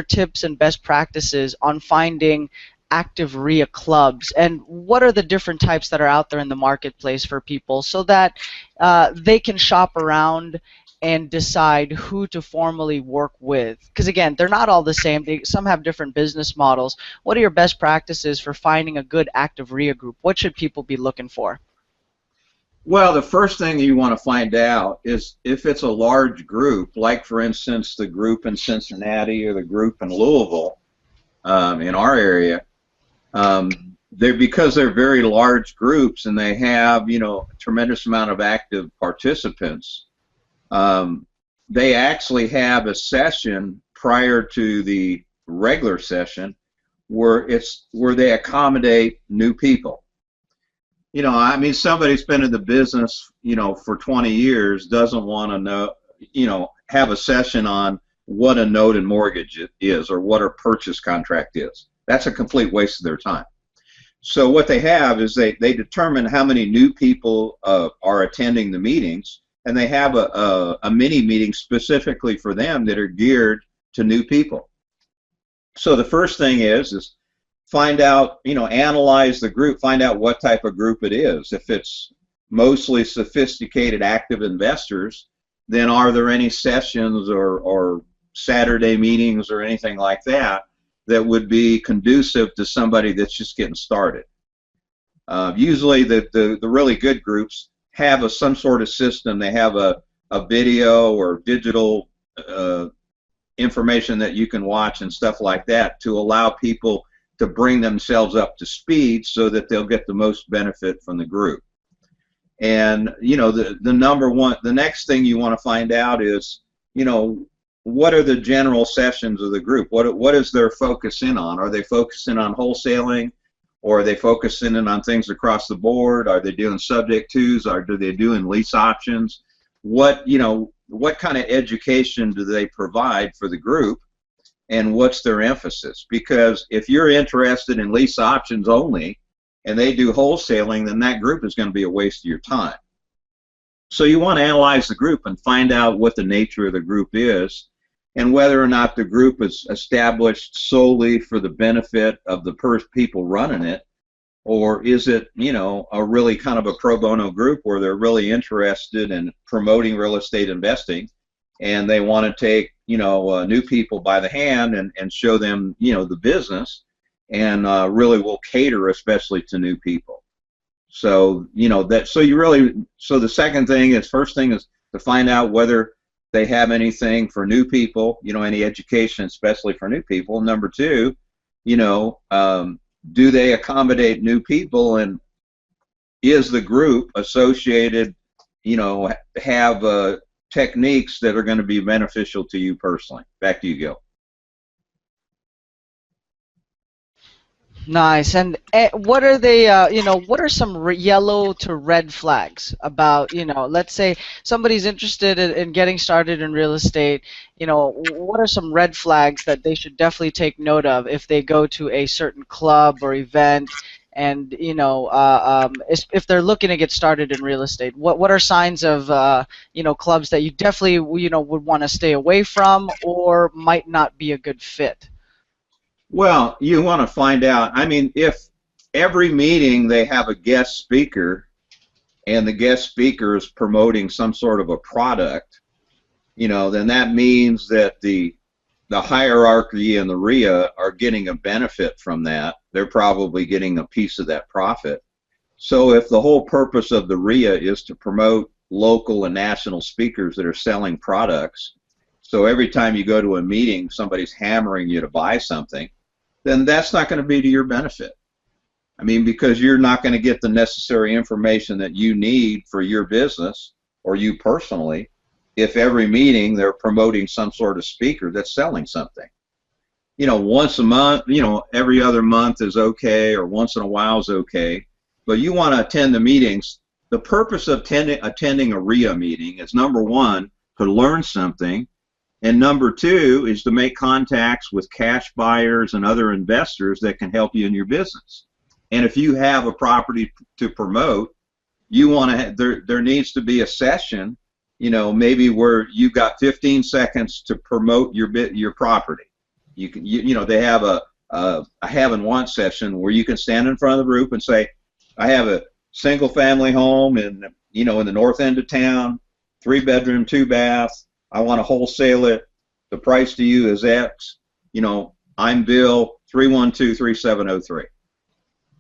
tips and best practices on finding active REIA clubs, and what are the different types that are out there in the marketplace for people so that they can shop around and decide who to formally work with? Because again, they're not all the same. Some have different business models. What are your best practices for finding a good active REIA group? What should people be looking for? Well, the first thing you want to find out is if it's a large group, like for instance the group in Cincinnati or the group in Louisville, in our area. Because they're very large groups and they have, a tremendous amount of active participants. They actually have a session prior to the regular session where they accommodate new people. I mean, somebody's been in the business, for 20 years doesn't want to know, have a session on what a note and mortgage is or what a purchase contract is. That's a complete waste of their time. So what they have is they determine how many new people are attending the meetings, and they have a mini meeting specifically for them that are geared to new people. So the first thing is find out, analyze the group, find out what type of group it is. If it's mostly sophisticated active investors, then are there any sessions or Saturday meetings or anything like that would be conducive to somebody that's just getting started? Usually the really good groups have some sort of system. They have a video or digital information that you can watch and stuff like that to allow people to bring themselves up to speed so that they'll get the most benefit from the group. And the next thing you want to find out is, what are the general sessions of the group? What is their focus in on? Are they focusing on wholesaling, or are they focusing in on things across the board? Are they doing subject twos? Or do they doing lease options? What kind of education do they provide for the group, and what's their emphasis? Because if you're interested in lease options only and they do wholesaling, then that group is going to be a waste of your time. So you want to analyze the group and find out what the nature of the group is, and whether or not the group is established solely for the benefit of the people running it, or is it, a really kind of a pro bono group where they're really interested in promoting real estate investing, and they want to take, new people by the hand and show them, the business, and really will cater especially to new people. So, so the second thing is, first thing is to find out whether they have anything for new people, any education, especially for new people. Number two, do they accommodate new people, and is the group associated, have techniques that are going to be beneficial to you personally? Back to you, Gil. Nice. And what are they, what are some yellow to red flags about, let's say somebody's interested in getting started in real estate, what are some red flags that they should definitely take note of if they go to a certain club or event, and, if they're looking to get started in real estate? What are signs of, clubs that you definitely, would want to stay away from or might not be a good fit? Well, you want to find out, I mean, if every meeting they have a guest speaker and the guest speaker is promoting some sort of a product, then that means that the hierarchy and the REIA are getting a benefit from that. They're probably getting a piece of that profit. So if the whole purpose of the REIA is to promote local and national speakers that are selling products, so every time you go to a meeting somebody's hammering you to buy something, then that's not going to be to your benefit. I mean, because you're not going to get the necessary information that you need for your business or you personally if every meeting they're promoting some sort of speaker that's selling something. Once a month, every other month is okay, or once in a while is okay, but you want to attend the meetings. The purpose of attending a REIA meeting is, number one, to learn something, and number two is to make contacts with cash buyers and other investors that can help you in your business. And if you have a property to promote, you want to there needs to be a session, maybe where you've got 15 seconds to promote your property. You know, they have a have and want session where you can stand in front of the group and say, I have a single family home in, you know, in the north end of town, 3-bedroom, 2-bath. I want to wholesale it. The price to you is X. You know, I'm Bill, 312-3703.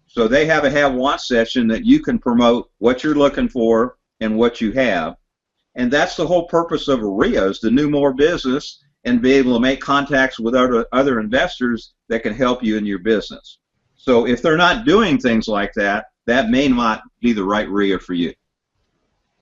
So they have a have-want session that you can promote what you're looking for and what you have. And that's the whole purpose of a REIA, is to do more business and be able to make contacts with other investors that can help you in your business. So if they're not doing things like that, that may not be the right REIA for you.